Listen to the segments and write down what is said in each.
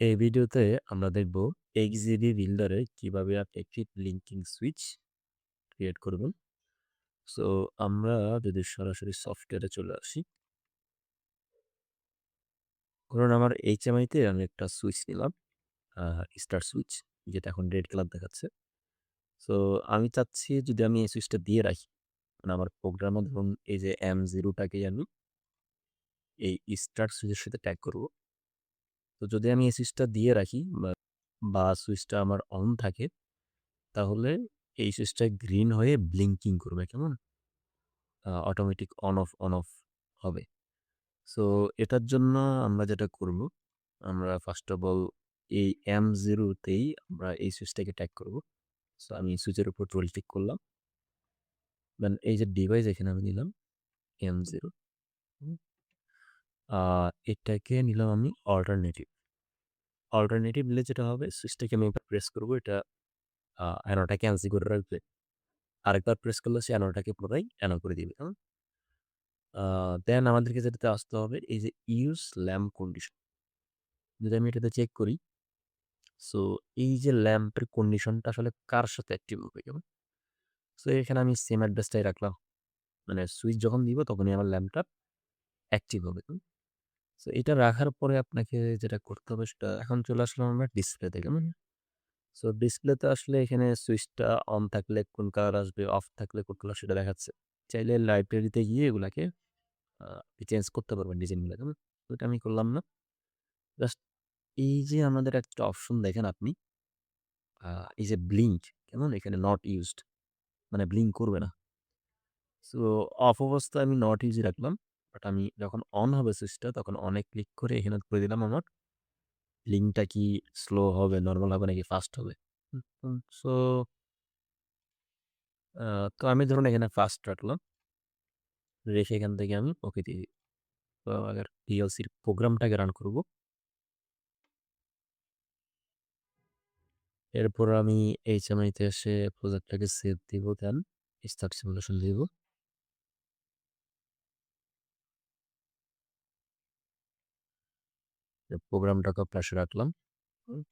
এই ভিডিওতে আমরা দেখব XGB বিল্ডারে কিভাবে আপনি একটি ব্লিঙ্কিং সুইচ ক্রিয়েট করবেন। সো আমরা যদি সরাসরি সফটওয়্যারে চলে আসি, ধরুন আমার HMI তে আমি একটা সুইচ নিলাম, আ স্টার সুইচ, যেটা এখন রেড কালার দেখাচ্ছে। সো আমি চাচ্ছি যদি আমি এই সুইচটা দিয়ে রাখি, মানে আমার প্রোগ্রামে ধরুন এই যে M0 টাকে আমি এই স্টার সুইচের সাথে ট্যাগ করব। তো যদি আমি এই সুইচটা দিয়ে রাখি বা সুইচটা আমার অন থাকে, তাহলে এই সুইচটা গ্রিন হয়ে ব্লিঙ্কিং করবে, কেমন? অটোমেটিক অন অফ হবে। সো এটার জন্য আমরা যেটা করব, আমরা ফার্স্ট অফ অল এই M0 তেই আমরা এই সুইচটাকে ট্যাগ করব। সো আমি সুইচের উপর ডবল ক্লিক করলাম। দেন এই যে ডিভাইস এখানে আমি নিলাম M0, হুম? আ এটাকে নিলাম আমি অল্টারনেটিভ। অল্টারনেটিভ নিলে যেটা হবে, সুইচটাকে আমি একবার প্রেস করব, এটা অ্যানোটা ক্যান্সেল করে রাখবে। আরেকবার প্রেস করলে সে অ্যানোটাকে পুনরায় অ্যানো করে দিবে, কেমন? দেন আমাদেরকে যেটাতে আসতে হবে এই যে ইউজ ল্যাম্প কন্ডিশন। যদি আমি এটাতে চেক করি, সো এই যে ল্যাম্পের কন্ডিশনটা আসলে কার সাথে অ্যাক্টিভ হবে, কেমন? সো এখানে আমি সেম অ্যাড্রেসটাই রাখলাম। মানে সুইচ যখন দিব তখনই আমার ল্যাম্পটা অ্যাক্টিভ হবে। সো এটা রাখার পরে আপনাকে যেটা করতে হবে, সেটা এখন চলে আসলাম আমরা ডিসপ্লেতে, কেমন? সো ডিসপ্লেতে আসলে এখানে সুইচটা অন থাকলে কোন কালার আসবে, অফ থাকলে কোন কালার সেটা দেখাচ্ছে। চাইলে লাইব্রেরিতে গিয়ে এগুলাকে চেঞ্জ করতে পারবেন ডিজাইনগুলা, কেমন? তো এটা আমি করলাম না। জাস্ট এই যে আমাদের একটা অপশন দেখেন আপনি, আ এই যে ব্লিঙ্ক, কেমন? এখানে নট ইউজড, মানে ব্লিঙ্ক করবে না। সো অফ অবস্থায় আমি নট ইউজ রাখলাম। বাট আমি যখন অন হবে সুইচটা, তখন অনে ক্লিক করে এখানে করে দিলাম আমার ব্লিঙ্কটা কি স্লো হবে, নরমাল হবে নাকি ফাস্ট হবে। সো তো আমি ধরুন এখানে ফাস্ট রাখলাম। রেখে এখান থেকে আমি ওকে দিয়ে দিই। তো আবার PLC-র প্রোগ্রামটাকে রান করব। এরপর আমি HMI তে এসে প্রজেক্টটাকে সেভ দিব, দেন স্টার্ট সিমুলেশন দিব। প্রোগ্রামটাকে পাশে রাখলাম। হুম।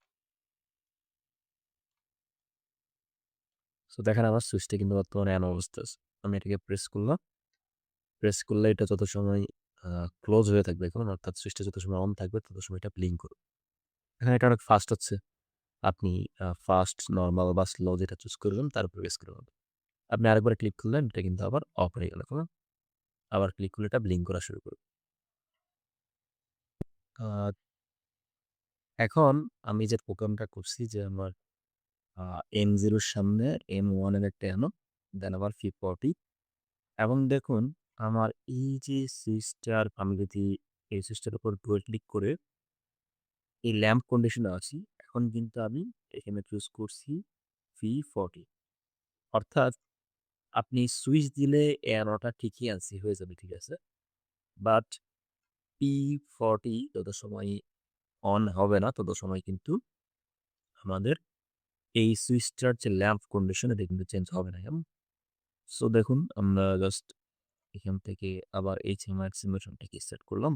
সো দেখেন আমার সুইচটা কিন্তু বর্তমানে অন অবস্থায় আছে। আমি এটাকে প্রেস করলাম। প্রেস করলে এটা যত সময় আ ক্লোজ হয়ে থাকবে, কেমন? অর্থাৎ সুইচটা যত সময় অন থাকবে তত সময় এটা ব্লিঙ্ক করবে। এখানে এটা অনেক ফাস্ট হচ্ছে। আপনি ফাস্ট, নরমাল বা স্লো যেটা চুজ করবেন তার উপর বেস করে হবে। আপনি আরেকবার ক্লিক করলেন, এটা কিন্তু আবার অফ হয়ে গেল, কেমন? আবার ক্লিক করলে এটা ব্লিঙ্ক করা শুরু করবে। আ এখন আমি যে প্রোগ্রামটা করছি যে আমার আ M0 র সামনে M1 এর একটা অ্যানো, দেন আবার 340, এবং দেখুন আমার এই যে সুইচটার, আমি যদি এই সুইচটার উপর ডবল ক্লিক করে এই ল্যাম্প কন্ডিশনে আছি, এখন কিন্তু আমি এখানে চুজ করছি V40। অর্থাৎ আপনি সুইচ দিলে অ্যারোটা ঠিকই আনসি হয়ে যাবে, ঠিক আছে? বাট P40 যত সময় অন হবে না, তত সময় কিন্তু আমাদের এই সুইচটার যে ল্যাম্প কন্ডিশন, এটা কিন্তু চেঞ্জ হবে না, কেমন? সো দেখুন আমরা জাস্ট এখান থেকে আবার HMI সিমুলেশনটাকে সেট করলাম।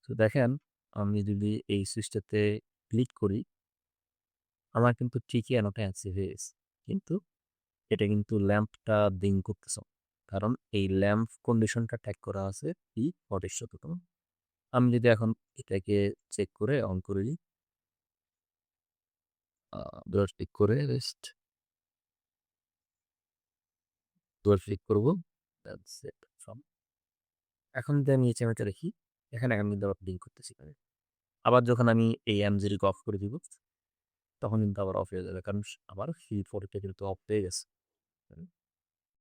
তো দেখেন, আমি যদি এই সুইচটাতে ক্লিক করি, আমার কিন্তু ঠিকই অ্যানোটা অ্যাচিভ হয়ে গেছে। কিন্তু এটা কিন্তু ল্যাম্পটা ব্লিঙ্ক করতেছে না। কারণ এই ল্যাম্প কন্ডিশনটা ট্যাগ করা আছে P40 এর সাথে, কেমন? আমি যদি এখন এটাকে চেক করে অন করে দিই, আ ডবল ক্লিক করে জাস্ট ডবল ক্লিক করব। That's it from. এখন যদি আমি HMI তে রাখি, এখানে আমি কিন্তু আবার ব্লিঙ্ক করতেছি এখানে। আবার যখন আমি এই M0 কে অফ করে দিব, তখন কিন্তু আবার অফ হয়ে যাবে। কারণ আমার P40 টা কিন্তু অফ হয়ে গেছে।